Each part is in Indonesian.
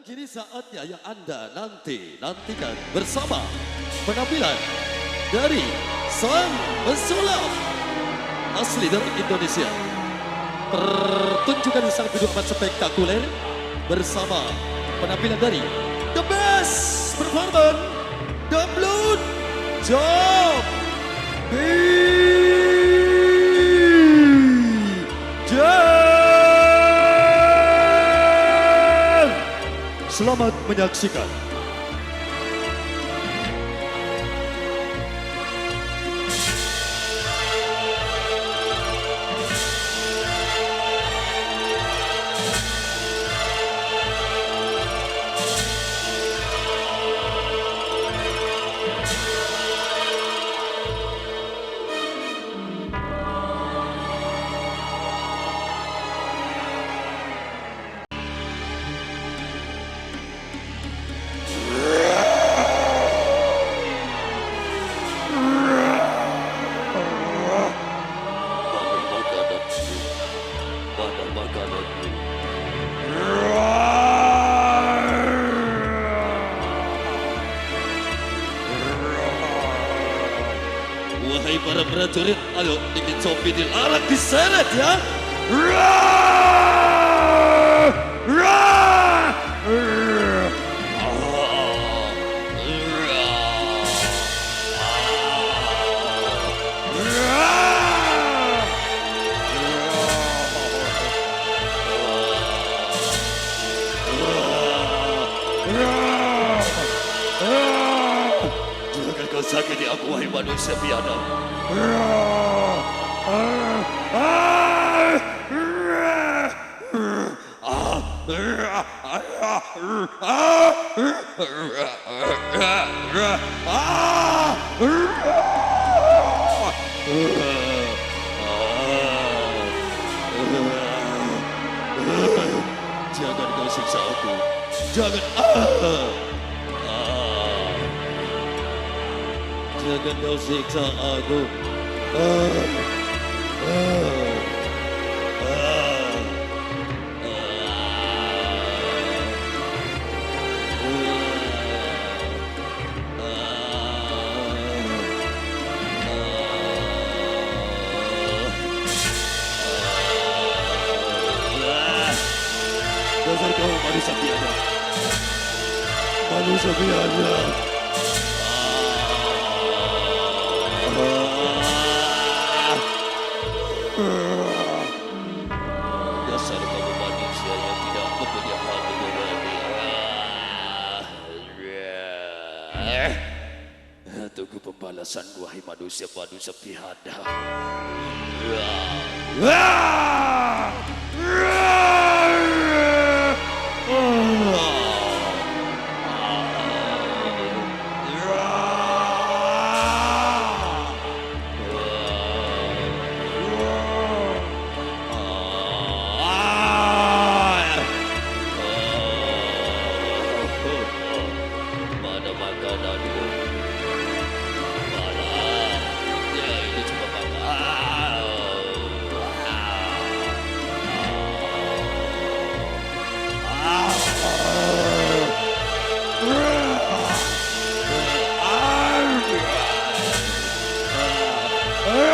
kini saatnya yang Anda nantikan bersama penampilan dari sang pesulap asli dari Indonesia. Pertunjukan yang sangat begitu amat spektakuler bersama penampilan dari The Best Performer, The Blood Job Selamat menyaksikan. Wahai para prajurit, ayo ingin Sofi dilarang diseret ya. Jangan kau sakiti aku, wahai manusia biadab. Jangan kau siksa aku. Jangan. Jangan kau siksa aku. Dasar kau manusia biadab. Manusia biadab. Dasar kamu manusia yang tidak mempunyai hati nurani. Tunggu pembalasan wahai manusia biadab. Mana makananmu? Mana? Ya, ini cuma makan.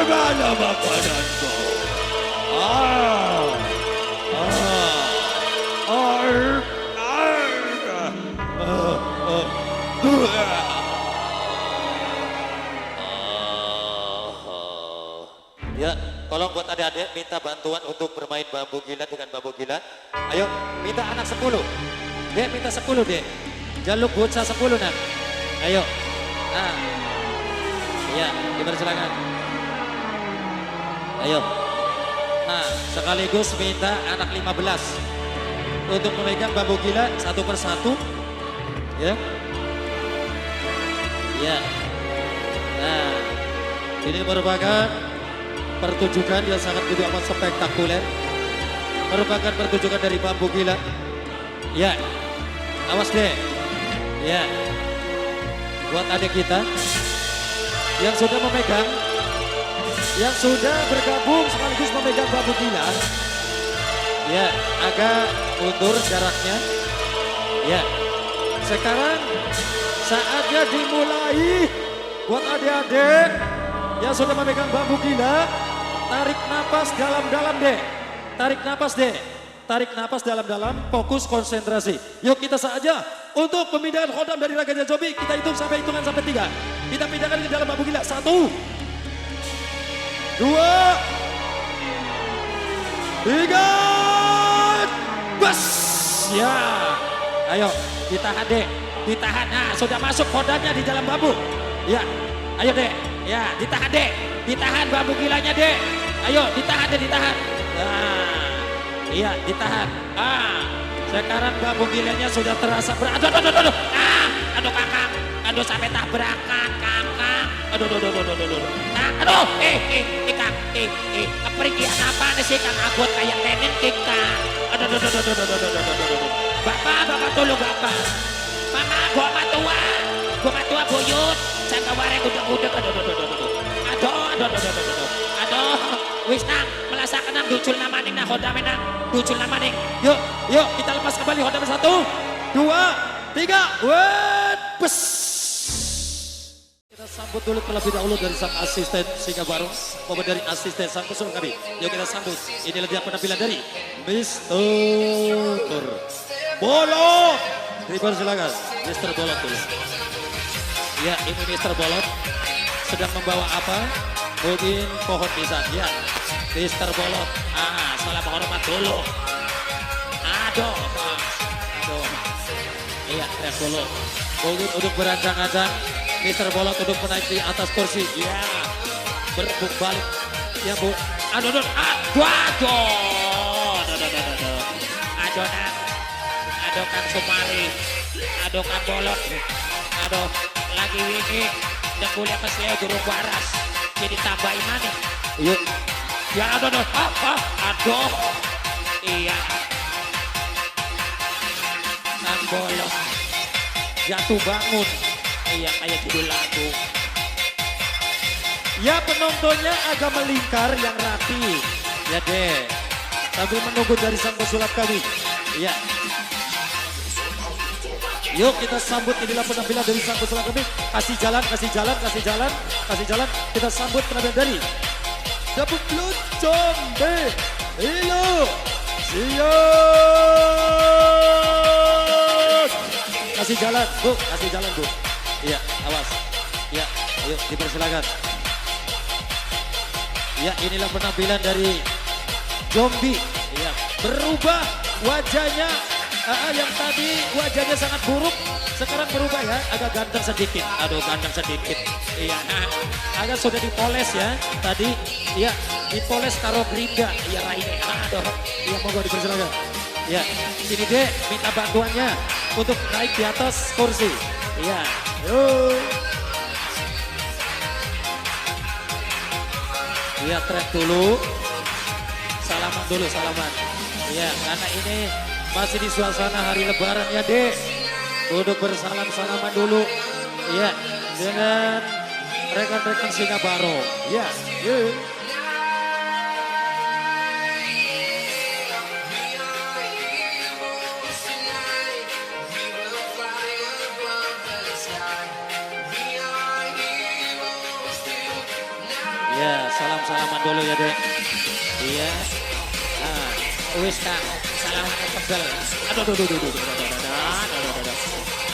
Mana makananku? Ya, tolong buat adik-adik minta bantuan untuk bermain bambu gila dengan bambu gila. Ayo, minta anak 10. Dek, minta 10, Dek. Jaluk bocah 10, nak. Ayo. Nah. Iya, dipersilakan. Ayo. Nah, sekaligus minta anak 15 untuk memegang bambu gila satu persatu. Ya. Ya. Nah, ini merupakan pertunjukan yang sangat begitu amat spektakuler. Merupakan pertunjukan dari bambu gila. Ya, awas deh. Ya, buat adik kita yang sudah memegang, yang sudah bergabung sekaligus memegang bambu gila. Ya, agak mundur jaraknya. Ya, sekarang saatnya dimulai. Buat adik-adik yang sudah memegang bambu gila, tarik napas dalam-dalam deh. Tarik napas deh. Tarik napas dalam-dalam, fokus konsentrasi. Yuk kita saja untuk pemindahan khodam dari raganya Zombie. Kita hitung sampai hitungan sampai 3. Kita pindahkan ke dalam bambu gila. 1, 2, 3. Bas. Ya. Ayo, ditahan deh. Ditahan. Nah, sudah masuk khodamnya di dalam bambu. Ya. Ayo deh. Ya, ditahan deh. Ditahan bambu gilanya deh. Ayo, ditahan deh, ditahan. Nah. Iya, ditahan. Sekarang bambu gilanya sudah terasa berat. Aduh. Aduh kakak. Aduh sampai tabrakan kakak. Aduh. Aduh, Kang. Kepergian apa nih sih Kang Abot kayak tenin Kang. Aduh. Bapak tolong bapak. Mama, gua matua buyut. Saya kawareng udah. Aduh. Wis nang, melasakan nang ducul nama ning nah hodame nang. Ducul nama ning. Yuk kita lepas kembali hodame 1, 2, 3. Wet, bes. Kita sambut dulu terlebih dahulu dari sang asisten Singa Baru, maupun dari asisten sang pesulung kami. Yuk kita sambut. Inilah dia penampilan dari Mr. Bolot. Silakan, Mr. Bolot dulu. Ya, ini Mr. Bolot sedang membawa apa? Mungkin pohon pisang, ya. Mr. Bolot, salam hormat dulu. Aduh. Iya, tes dulu. Mungkin untuk berancang-ancang, Mr. Bolot untuk menaik di atas kursi. Ya, berbuk balik. Ya bu, aduh. Aduh Kang Sumari, aduh Kang Bolot, aduh lagi ini, dan kuliah kesel durung waras. Jadi tambahin mana? Yuk. Ya aduh. Iya. Kang Bolot jatuh bangun. Iya kayak judul lagu. Ya penontonnya agak melingkar yang rapi. Ya deh. Sambil menunggu dari sang pesulap kami. Iya. Yuk kita sambut, inilah penampilan dari sang pesulap kami. Kasih jalan. Kita sambut penampilan dari Dabuk Blut Zombie. Hilo. Siap. Kasih jalan bu. Iya, awas. Ya, ayo dipersilakan. Ya, inilah penampilan dari Zombie. Iya, berubah wajahnya. Yang tadi wajahnya sangat buruk, sekarang berubah ya, agak ganteng sedikit. Aduh, ganteng sedikit. Iya, agak sudah dipoles ya. Tadi, iya, dipoles taruh gerinda. Iya, Raine. Aduh, iya monggo dipersilakan. Ya, sini deh, minta bantuannya untuk naik di atas kursi. Iya, yuk. Iya, trek dulu. Salaman. Iya, karena ini masih di suasana hari lebaran ya dek. Duduk bersalam-salaman dulu. Iya, dengan rekan-rekan Singa Baru. Iya, yuk. Ya, salam-salaman dulu ya dek. Iya. Wis Kang, salaman tebel. Aduh.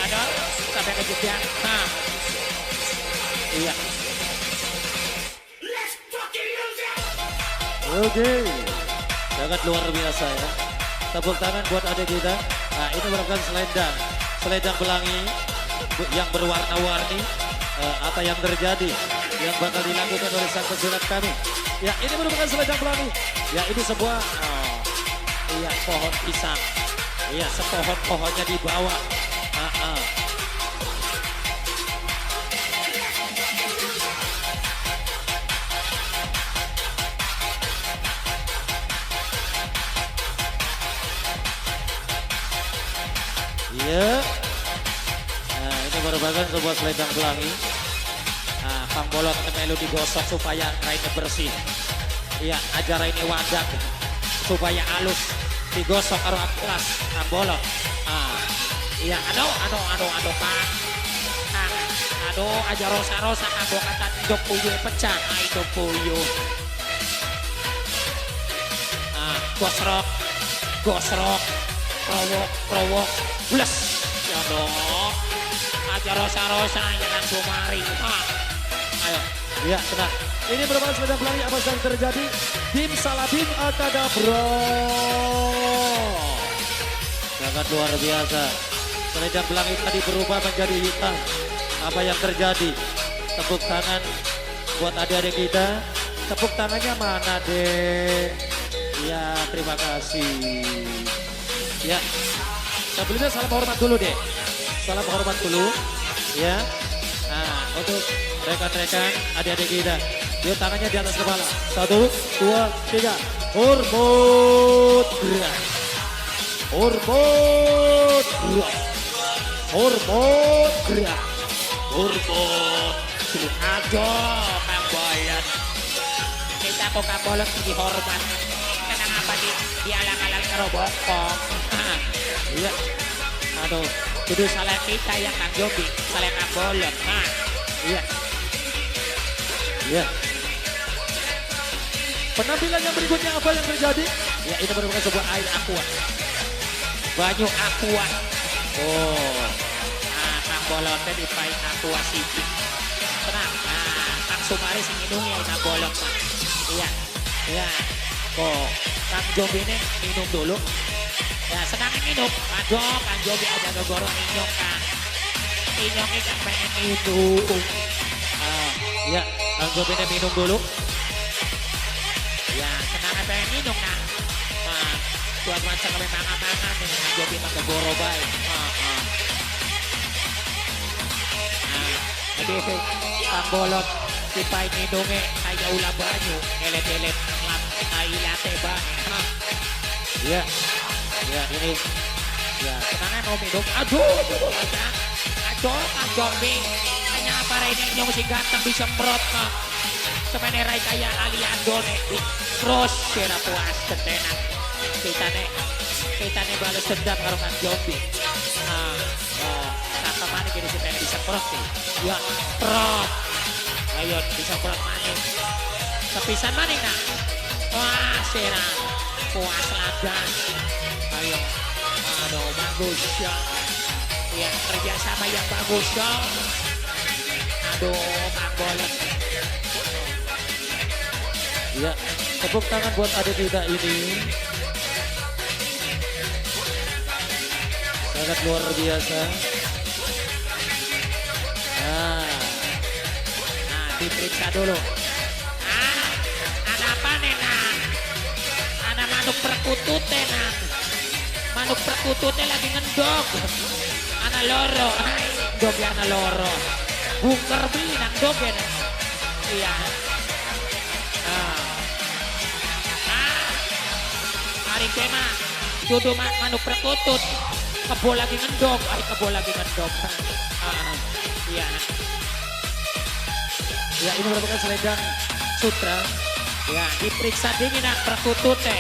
Aduh, sampai ke Jogja. Iya. Oke. Sangat luar biasa ya. Tepuk tangan buat adik kita. Nah, ini merupakan selendang pelangi yang berwarna-warni. Apa yang terjadi yang bakal dilakukan oleh sang pesulap kami. Ya, ini merupakan selendang pelangi. Ya, ini sebuah iya, pohon pisang. Iya, sepohon-pohonnya di bawah. Iya. Nah, ini merupakan sebuah selendang pelangi. Kang Bolot melu digosok supaya rainnya bersih. Iya, aja rainnya wadah supaya halus. Digosok karo kelas Kang Bolot. Iya, aduh, Kang. Kang, aduh, aja rosa-rosa Kang, gua kata induk puyuh pecah, induk puyuh. Gosrok, krowok, bless. Ya dong, aja rosa-rosa jangan sumari. Ayo, Ya, tenang. Ini merupakan sepeda pelari apa yang terjadi? Tim Saladin Akadabro. Sangat luar biasa. Selendang pelangi tadi berubah menjadi hitam. Apa yang terjadi? Tepuk tangan buat adik-adik kita. Tepuk tangannya mana, Dek? Ya, terima kasih. Ya, sebelumnya salam hormat dulu, Dek. Salam hormat dulu. Ya. Nah, untuk rekan-rekan adik-adik kita. Yuk tangannya di atas kepala. 1, 2, 3. Hormat gerak. Hormat gerak. Hormat gerak. Hormat gerak. ajo Kang Bolot. Kita kok Kang Bolot dihormat. Kenapa dialang-alang karo bokong? Iya. Aduh, kudu salah kita ya Kang Jobi, salah Kang Bolot. Iya. Iya. Penampilan yang berikutnya apa yang terjadi? Ya itu merupakan sebuah air aqua. Banyu aqua. Oh. Kang Bolotnya di paling aqua city. Tenang. Kang Sumari sing minum ya Kang Bolot Pak. Iya. Iya. Kok Kang Jobi ini minum dulu. Ya senang minum. Aduh Kang Jobi aja gegorong inyong Kang. Inyongnya kan pengen minum. Iya. Kang Job ini minum dulu. Ya senang pengen minum Kang. Buat macam kami mangan-mangan nih Kang Jobi pakai gorobay. Jadi Kang Bolot dipain hidungnya kayak ulah banyu, elet-elet lap latte ba. Iya. Iya ini. Ya, senangnya mau minum. Aduh, Kang Jobi. Kenapa ini yang si ganteng bisa merot Kang. Semenerai kayak Aliando nih. Terus kira puas ketenak. Kita nih balas dendam karo Kang Jobi. Kata mana kira si pengen bisa merot nih. Ya, merot. Ayo bisa merot manis. Kepisan mana Kang? Wah, serang. Puas ladan. Ayo. Aduh, bagus ya. Ya, kerjasama yang bagus ya. Aduh, Kang Bolot. Iya. Tepuk tangan buat adik kita ini. Sangat luar biasa. Nah, diperiksa dulu. Ada apa nih, Nang? Ada manuk perkututnya, Nang. Manuk perkututnya lagi ngendog. Ana loro. Dog ya ana loro. Bungker beli nang dog ya. Iya. Hari kema. Jodoh manuk perkutut. Kebo lagi ngendog. Kebo lagi ngendog. Iya. Ya, ini merupakan selendang sutra. Ya, diperiksa dingin nak perkututnya.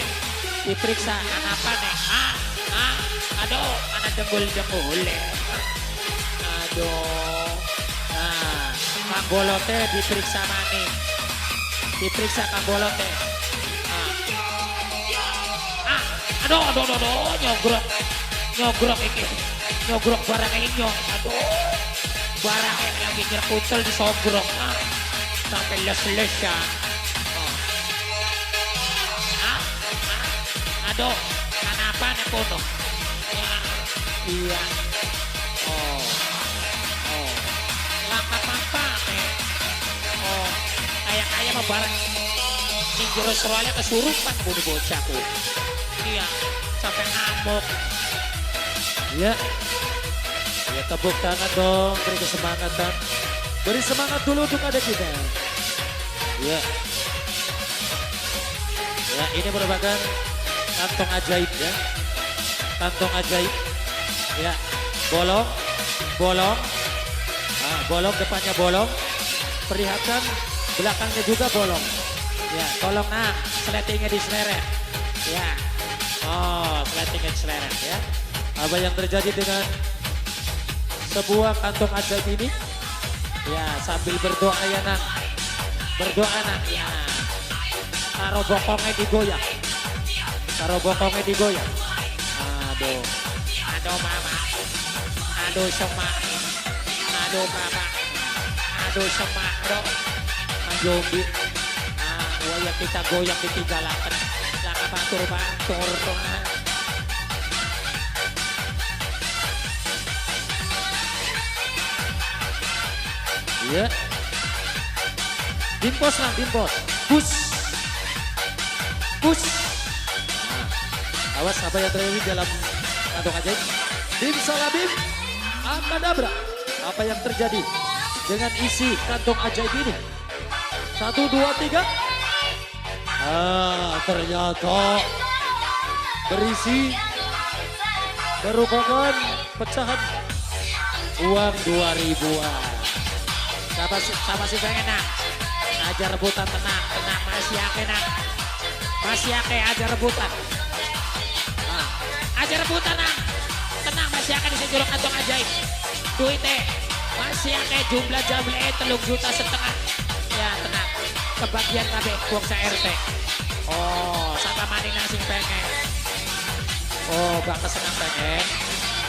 Diperiksa apa nih? Aduh, anak jembul-jembul. Aduh. Nah, Kang Bolotnya diperiksa mana? Diperiksa Kang Bolotnya. Aduh, nyogrok ini. Nyogrok barang ini. Aduh. Barang yang lagi nyerkutel disogrok. Sampai les-les ya. Aduh, kenapa nih kuno? Iya. Langkah nih. Kayak mah barang Ninja Australia kesurupan bunuh bocahku. Iya, sampai ngamuk. Iya. Ya tepuk tangan dong, beri kesemangatan. Beri semangat dulu untuk adik kita. Ya. Ya ini merupakan kantong ajaib ya. Kantong ajaib. Ya. Bolong. Bolong depannya bolong. Perlihatkan belakangnya juga bolong. Ya, tolong nak seletingnya diseleret. Ya. Oh, seletingnya diseleret ya. Apa yang terjadi dengan sebuah kantong ajaib ini. Ya, sambil berdoa ya Nang. Berdoa Nang, ya. Taruh bokongnya digoyang. Taruh bokongnya digoyang. Aduh. Aduh mama. Aduh semak. Aduh mama. Aduh semak. Aduh. Manjombi. Waya kita goyang ditinggalakan. Laka bantur-bantur. Iya. Dimpos Nang, dimpos. Push. Push. Nah, awas apa yang terjadi dalam kantong ajaib. Dim Salabim Akadabra. Apa yang terjadi dengan isi kantong ajaib ini? 1, 2, 3. Ternyata berisi merupakan pecahan uang 2000-an. Sama si pengen Nang. Aja rebutan tenang. Masih ake Nang. Masih ake aja rebutan. Aja rebutan Nang. Tenang masih ake di sejuruk kantong ajaib. Duitnya masih ake jumlah jamle 3,5 juta. Ya tenang. Kebagian kabeh buang sa RT. Oh, sama maning nang sing pengen. Oh, bakal senang pengen.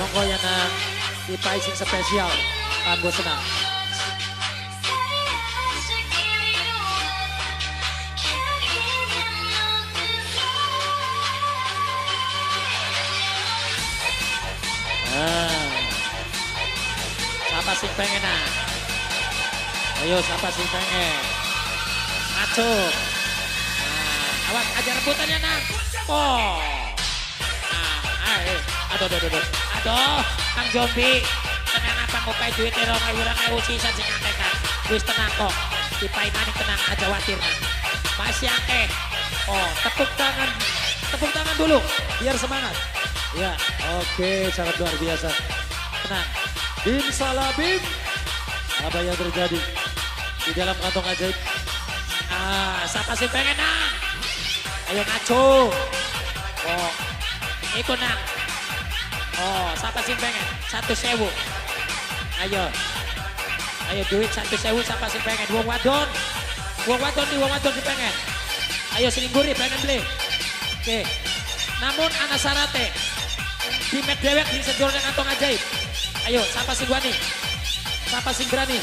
Monggo ya Nang, di pricing spesial. Kanggo senang. Siapa sih pengen Nang? Ayo siapa sih pengen? Masuk. Awas aja rebutannya Nang. Oh. Aduh, Kang Jombi. Tenang apa ngupai duit orang sisa sing akeh kan. Wis tenang kok. Dipai maning tenang aja watir Nang. Masih akeh. Oh, tepuk tangan dulu biar semangat. Ya, oke, sangat luar biasa. Tenang. Dim Salabim, apa yang terjadi di dalam kantong ajaib? Siapa sih pengen Nang? Ayo ngaco. Oh, ikut Nang. Oh, siapa sih pengen? 1.000. Ayo duit 1.000 siapa sih pengen? Wong wadon di pengen. Ayo sini pengen beli. Oke. Namun anak sarate di med dewek di sejurnya kantong ajaib. Ayo, siapa sih gua nih? Siapa sih berani?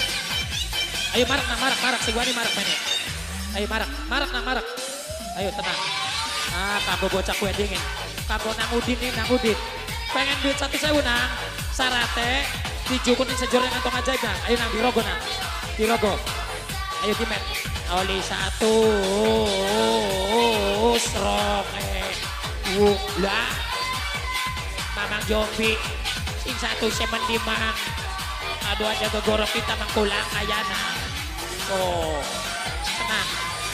Ayo marak si gua nih marak pengen. Ayo marak. Ayo tenang. Kamu bocah kue dingin. Kamu nang udin. Pengen duit 1.000 Nang. Sarate dijukunin sejurnya kantong ajaib Nang. Ayo Nang dirogo Nang. Dirogo. Ayo di met. Oli 1 strong. Lah. Mamang Jombi. Sing 1 semen dimang. Aduh aja gegorok kita mangkulang kayana. Oh. Tenang.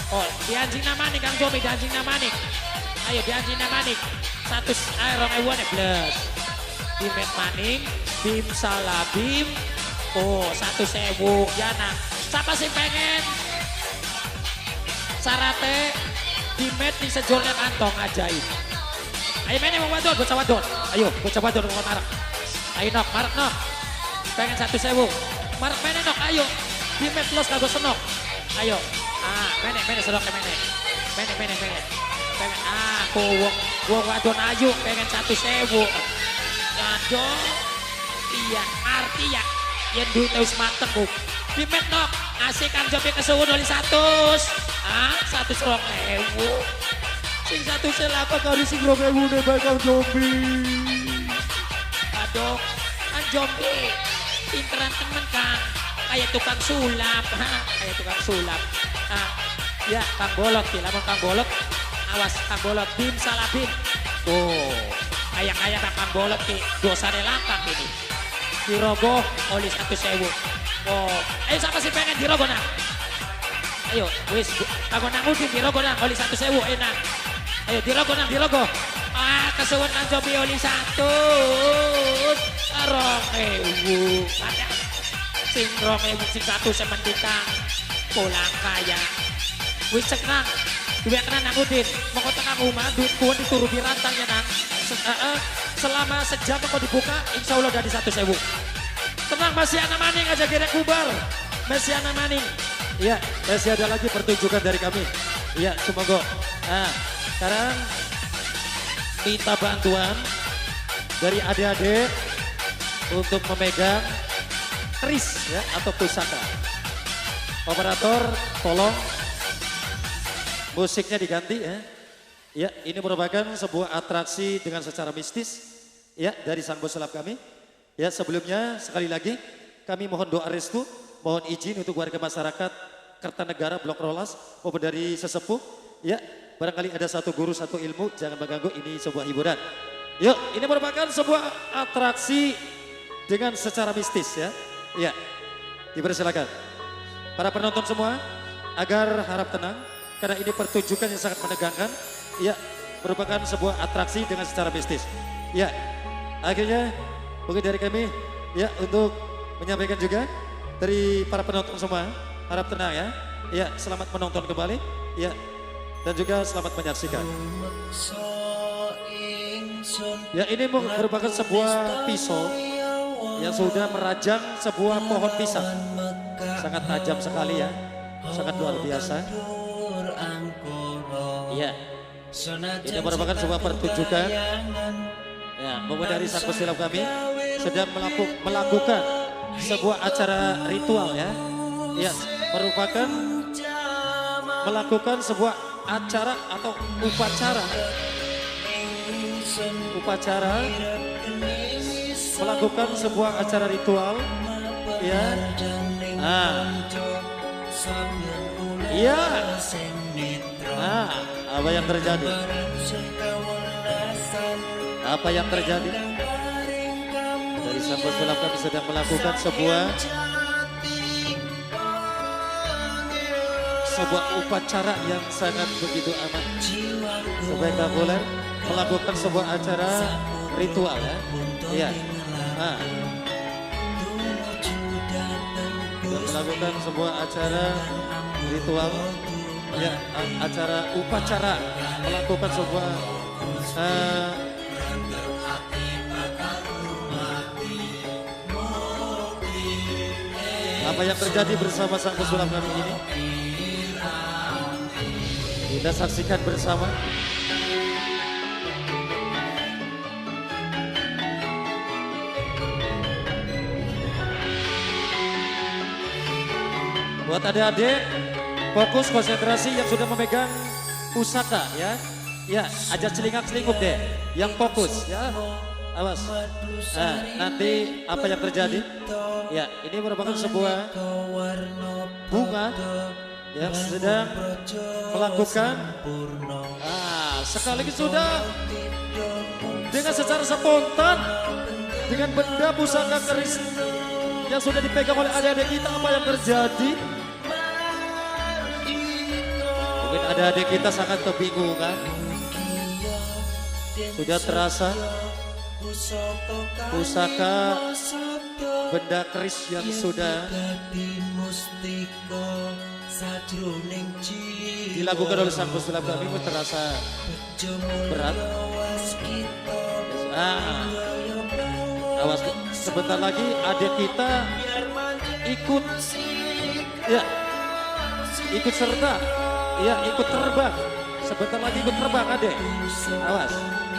Oh, dianjing namanya Kang Jombi, dianjing namanya. Ayo dianjing namanya. 1 aerong ewan plus. Dimet maning, Dim Salabim. Oh, 1.000 ya Nang. Siapa sih pengen? Sarate dimet di sejurnya kantong ajaib. Ayo mainnya mau wadon, bocah wadon. Ayo, bocah wadon mau marak. Ayo nok, marak nok. Pengen 1.000. Marak mainnya nok, ayo. Dimet plus kagak senok. Ayo. Mainnya senok ke mainnya. Mainnya. Pengen, wong wadon ayo. Pengen 1.000. Aduh. Iya, arti ya. Yang duit harus mateng bu. Dimet nok. Asik Kang Jombi kesuwun oli 100. 1.000. Sing 1 selapa kali sing 2.000 deh Kang Jombi. Aduh, Kang Jombi. Pinteran temen Kang. Kayak tukang sulap. Kayak tukang sulap. Ya, Kang Bolot. Lamun Kang Bolot. Awas Kang Bolot. Dim Salabim. Tuh. Kayak Kang Bolot ki. Dosanya langkah ini. Dirogoh oli 1.000. Oh. Ayo siapa sih pengen dirogoh Nang? Ayo, wis. Kagak Nang udin dirogoh Nang. Oli 1.000 enak. Ayo dirogo Nang, dirogo. Kesuwen Kang Jombi oli 100. 2.000. Ada sing 2.000 sing 1 semendikan. Pulang kaya. Wis cek Nang. Duit kena Nang udin. Mongko tengah rumah duit kuon dituru di rantangnya Nang. Selama sejam kok dibuka insya Allah dari 1.000. Tenang, masih anak maning aja gerek bubar. Masih anak maning. Iya, masih ada lagi pertunjukan dari kami. Iya, semoga. Nah, sekarang minta bantuan dari adik-adik untuk memegang keris ya atau pusaka. Operator, tolong musiknya diganti ya. Ya, ini merupakan sebuah atraksi dengan secara mistis ya dari sang pesulap kami. Ya, sebelumnya sekali lagi kami mohon doa restu, mohon izin untuk warga masyarakat Kertanegara Blok Rolas maupun dari sesepuh. Ya, barangkali ada satu guru satu ilmu, jangan mengganggu, ini sebuah hiburan. Yuk, ini merupakan sebuah atraksi dengan secara mistis ya. Ya, dipersilakan. Para penonton semua agar harap tenang karena ini pertunjukan yang sangat menegangkan. Ya, merupakan sebuah atraksi dengan secara mistis. Ya, akhirnya mungkin dari kami ya untuk menyampaikan juga dari para penonton semua harap tenang ya. Ya, selamat menonton kembali. Ya, dan juga selamat menyaksikan. Ya, ini merupakan sebuah pisau yang sudah merajang sebuah pohon pisang. Sangat tajam sekali ya, sangat luar biasa. Ya, ini merupakan sebuah pertunjukan. Ya, momen dari sang pesulap kami sedang melakukan sebuah acara ritual ya. Ya, merupakan melakukan sebuah acara atau upacara melakukan sebuah acara ritual ya. Iya. Apa yang terjadi? Apa yang terjadi? Dari sang pesulap kami sedang melakukan sebuah upacara yang sangat begitu amat spektakuler, melakukan sebuah acara ritual ya. Iya. Melakukan sebuah acara ritual ya, acara upacara, melakukan sebuah apa yang terjadi bersama sang pesulap kami ini kita saksikan bersama. Buat adik-adik, fokus konsentrasi yang sudah memegang pusaka ya. Ya, aja celingak-celinguk deh, yang fokus ya. Awas. Nanti apa yang terjadi? Ya, ini merupakan sebuah bunga yang sedang melakukan sekaligus sudah dengan secara spontan dengan benda pusaka keris yang sudah dipegang oleh adik-adik kita. Apa yang terjadi? Mungkin adik-adik kita sangat kebingungan. Sudah terasa pusaka benda keris yang sudah dilakukan oleh sang pesulap kami pun terasa berat. Awas, sebentar lagi adik kita ikut ya, ikut serta ya, ikut terbang. Sebentar lagi ikut terbang adik. Awas,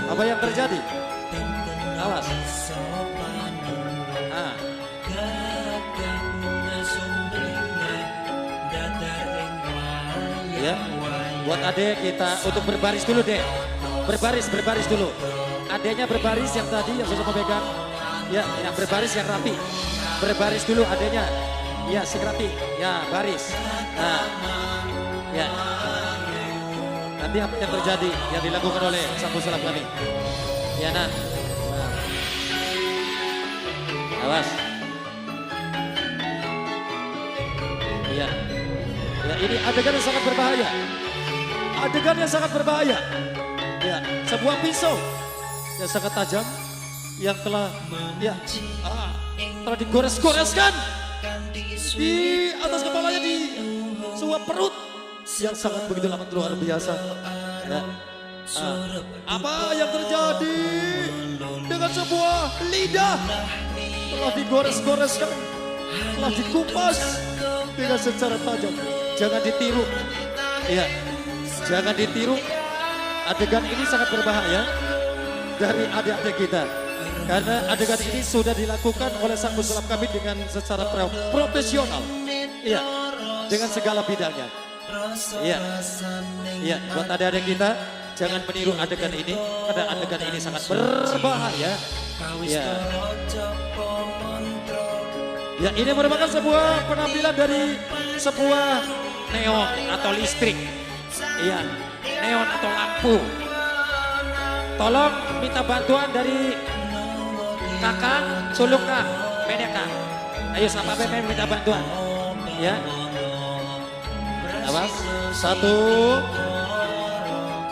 apa yang terjadi? Awas. Ya, buat adek kita untuk berbaris dulu deh. Berbaris dulu. Adeknya berbaris yang tadi yang sudah memegang. Ya, yang berbaris yang rapi. Berbaris dulu adeknya. Ya, si rapi. Ya, baris. Ya. Nanti apa yang terjadi yang dilakukan oleh sang pesulap kami? Ya, Nan. Awas. Ya. Ya, ini adegan yang sangat berbahaya. Adegan yang sangat berbahaya. Ya, sebuah pisau yang sangat tajam yang telah telah digores-goreskan di atas kepalanya, di sebuah perut yang sangat begitu amat luar biasa. Ya. Apa yang terjadi dengan sebuah lidah telah digores-goreskan, telah dikupas dengan secara tajam. Jangan ditiru. Iya. Jangan ditiru. Adegan ini sangat berbahaya dari adik-adik kita. Karena adegan ini sudah dilakukan oleh sang pesulap kami dengan secara profesional. Iya. Dengan segala bidangnya. Iya. Iya, buat adik-adik kita jangan meniru adegan ini karena adegan ini sangat berbahaya. Iya. Ya, ini merupakan sebuah penampilan dari sebuah Neon atau listrik. iya, Neon atau lampu. tolong minta bantuan dari kakak sulung kak, pendek kak. Ayo sama Pepe minta bantuan. Ya. Awas. 1,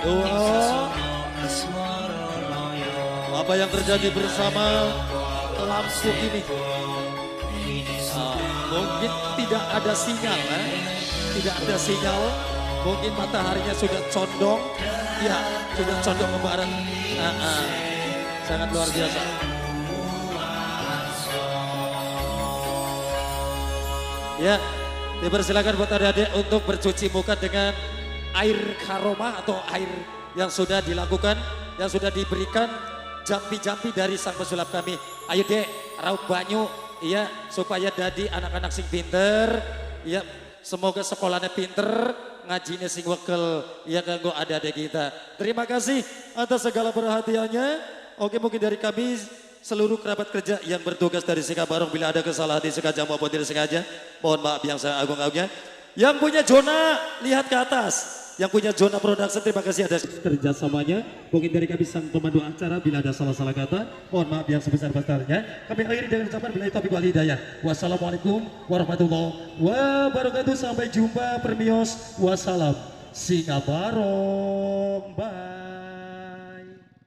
2. Apa yang terjadi bersama lampu ini? Mungkin tidak ada sinyal, tidak ada sinyal. Mungkin mataharinya sudah condong, ya sudah condong ke barat. Sangat luar biasa. Ya, dipersilakan buat adik-adik untuk bercuci muka dengan air karoma atau air yang sudah dilakukan, yang sudah diberikan jampi-jampi dari sang pesulap kami. Ayo dek, raup banyu, iya supaya dadi anak-anak sing pinter, iya semoga sekolahnya pinter, ngajinya sing wekel, iya kanggo adik-adik kita. Terima kasih atas segala perhatiannya. Oke, mungkin dari kami seluruh kerabat kerja yang bertugas dari Sikabarong, bila ada kesalahan disengaja maupun tidak sengaja, mohon maaf yang saya agung-agungnya. Yang punya zona lihat ke atas. Yang punya zona production, terima kasih atas kerjasamanya. Mungkin dari kami sang pemandu acara, bila ada salah-salah kata, mohon maaf yang sebesar-besarnya. Kami akhiri dengan ucapan billahi taufiq wal hidayah. Wassalamualaikum warahmatullahi wabarakatuh. Sampai jumpa permios. Wassalam. Sikabarong. Bye.